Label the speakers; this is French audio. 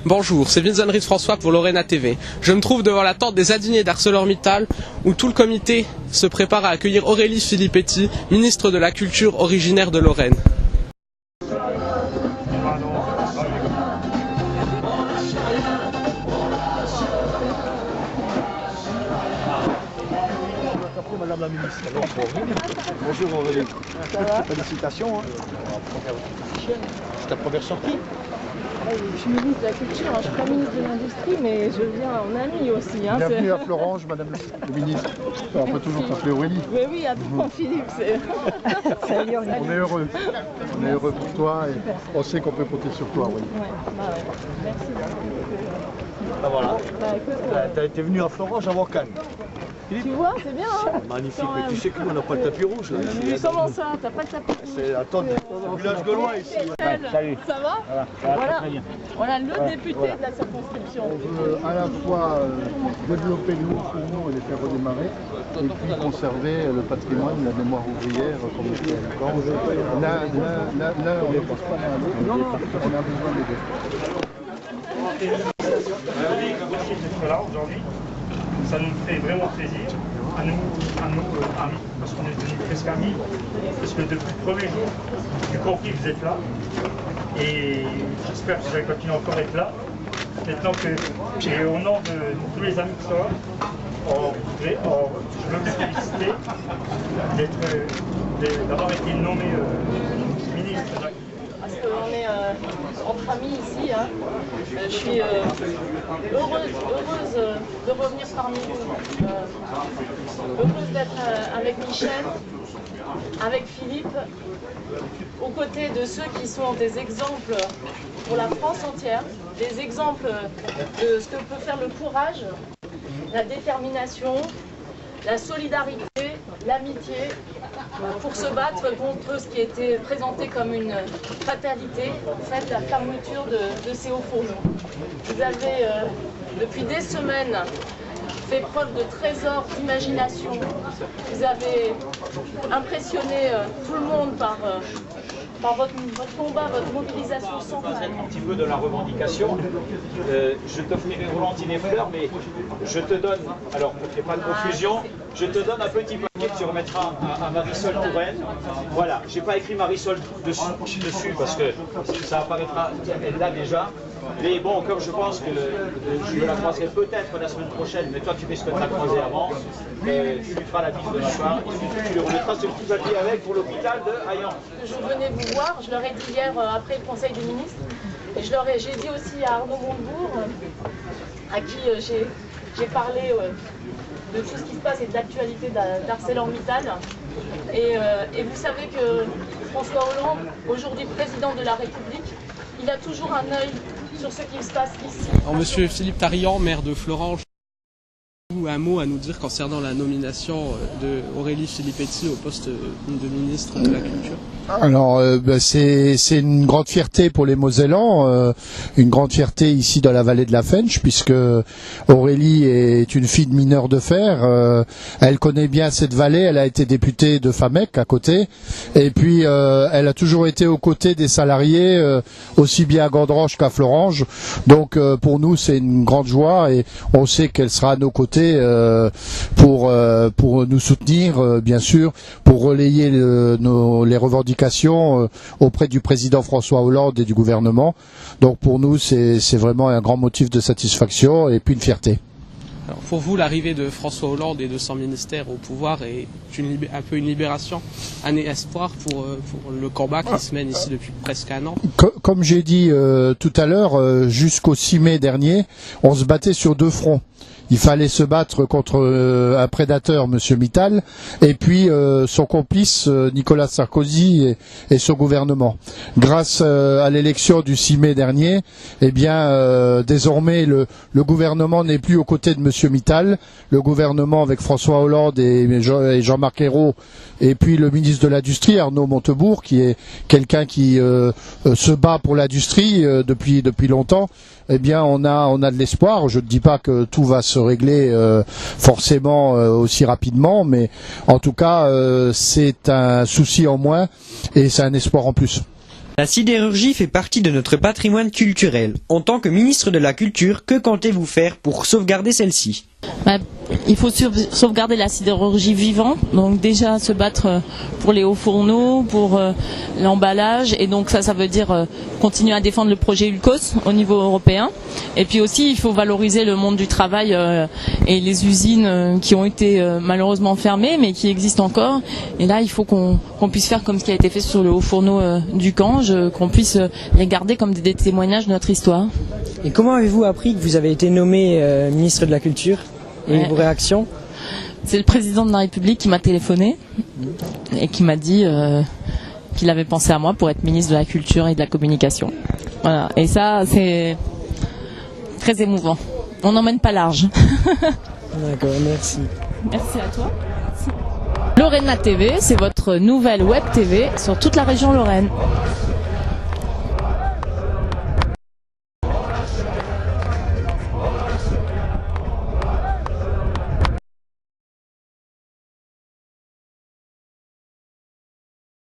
Speaker 1: Bonjour, c'est Vincent Ries François pour Lorena TV. Je me trouve devant la tente des indignés d'ArcelorMittal où tout le comité se prépare à accueillir Aurélie Filippetti, ministre de la Culture originaire de Lorraine.
Speaker 2: Madame la ministre, bonjour Aurélie. Félicitations. C'est ta première sortie?
Speaker 3: Je suis ministre de la Culture, je ne suis pas ministre de l'Industrie, mais je viens en ami aussi.
Speaker 2: Bienvenue à Florange, Madame le ministre. On peut toujours t'appeler Aurélie.
Speaker 3: Oui, oui, attends Philippe, c'est...
Speaker 2: On est heureux. On est heureux pour toi et on sait qu'on peut compter sur toi, Aurélie.
Speaker 3: Ouais, merci beaucoup.
Speaker 2: Ben voilà. Tu as été venu à Florange avant Cannes.
Speaker 3: Tu vois, c'est bien, hein?
Speaker 2: Magnifique, mais tu sais que nous on n'a pas le tapis rouge là.
Speaker 3: Mais comment ça? T'as pas le tapis rouge?
Speaker 2: C'est la tente du village gaulois ici.
Speaker 3: Salut. Ça va? Voilà.
Speaker 2: Très bien.
Speaker 3: Voilà le député de la circonscription.
Speaker 2: On veut à la fois développer le pour nous et les faire redémarrer, et puis conserver le patrimoine, la mémoire ouvrière, comme on dit à Caen. Là, on ne pense pas à l'autre, on a besoin des deux.
Speaker 4: Merci d'être là aujourd'hui. Ça nous fait vraiment plaisir, à nous amis, parce qu'on est devenus presque amis, parce que depuis le premier jour, j'ai compris que vous êtes là, et j'espère que vous allez continuer encore à être là. Maintenant que, et au nom de tous les amis qui sont là, je veux vous féliciter d'avoir été nommé ministre de la...
Speaker 3: Parce qu'on est entre amis ici, hein. Je suis heureuse de revenir parmi vous, heureuse d'être avec Michel, avec Philippe, aux côtés de ceux qui sont des exemples pour la France entière, des exemples de ce que peut faire le courage, la détermination, la solidarité, l'amitié, pour se battre contre ce qui était présenté comme une fatalité, en fait la fermeture de ces hauts fourneaux. Vous avez depuis des semaines fait preuve de trésor d'imagination, vous avez impressionné tout le monde par votre combat, votre mobilisation sans faille.
Speaker 5: Un petit peu de la revendication. Je t'offrirai volontiers des fleurs, mais je te donne, alors pour qu'il n'y ait pas de confusion, je te donne un petit paquet que tu remettras à Marisol Touraine. Voilà, j'ai pas écrit Marisol dessus parce que ça apparaîtra, elle l'a déjà. Mais bon, comme je pense que je la croiserai peut-être la semaine prochaine, mais toi tu risques de la croiser avant, tu lui feras la bise de la part, et tu lui remettras ce petit papier avec pour l'hôpital de Hayan.
Speaker 3: Je venais vous voir, je leur ai dit hier après le Conseil des ministres, et j'ai dit aussi à Arnaud Montebourg, à qui j'ai parlé de tout ce qui se passe et de l'actualité d'ArcelorMittal. Et vous savez que François Hollande, aujourd'hui président de la République, il a toujours un œil sur ce qui se passe ici.
Speaker 1: Alors, Monsieur Philippe Tarian, maire de Florange, un mot à nous dire concernant la nomination de Aurélie Filippetti au poste de ministre de la Culture?
Speaker 2: Alors, c'est une grande fierté pour les Mosellans, une grande fierté ici dans la vallée de la Fensch, puisque Aurélie est une fille de mineur de fer. Elle connaît bien cette vallée, elle a été députée de Famec à côté, et puis elle a toujours été aux côtés des salariés, aussi bien à Gandroche qu'à Florange. Donc pour nous, c'est une grande joie, et on sait qu'elle sera à nos côtés pour nous soutenir, bien sûr, pour relayer les revendications auprès du président François Hollande et du gouvernement. Donc pour nous, c'est vraiment un grand motif de satisfaction et puis une fierté.
Speaker 1: Alors, pour vous, l'arrivée de François Hollande et de son ministère au pouvoir est un peu une libération, un espoir pour le combat qui se mène ici depuis presque un an?
Speaker 2: Comme j'ai dit tout à l'heure, jusqu'au 6 mai dernier, on se battait sur deux fronts. Il fallait se battre contre un prédateur, Monsieur Mittal, et puis son complice, Nicolas Sarkozy et son gouvernement. Grâce à l'élection du 6 mai dernier, eh bien, désormais, le gouvernement n'est plus aux côtés de Monsieur Mittal. Le gouvernement avec François Hollande et Jean-Marc Ayrault, et puis le ministre de l'Industrie, Arnaud Montebourg, qui est quelqu'un qui se bat pour l'industrie depuis longtemps. Eh bien, on a de l'espoir. Je ne dis pas que tout va se régler forcément aussi rapidement, mais en tout cas, c'est un souci en moins et c'est un espoir en plus.
Speaker 6: La sidérurgie fait partie de notre patrimoine culturel. En tant que ministre de la Culture, que comptez-vous faire pour sauvegarder celle-ci ?
Speaker 3: Il faut sauvegarder la sidérurgie vivante, donc déjà se battre pour les hauts fourneaux, pour l'emballage, et donc ça veut dire continuer à défendre le projet Ulcos au niveau européen. Et puis aussi il faut valoriser le monde du travail et les usines qui ont été malheureusement fermées mais qui existent encore. Et là il faut qu'on puisse faire comme ce qui a été fait sur le haut fourneau du Cange, qu'on puisse les garder comme des témoignages de notre histoire.
Speaker 6: Et comment avez-vous appris que vous avez été nommé ministre de la Culture ? Et vos réactions ?
Speaker 3: C'est le président de la République qui m'a téléphoné et qui m'a dit qu'il avait pensé à moi pour être ministre de la Culture et de la Communication. Voilà. Et ça, c'est très émouvant. On n'emmène pas large.
Speaker 6: D'accord, merci.
Speaker 3: Merci à toi. Lorena TV, c'est votre nouvelle web TV sur toute la région Lorraine.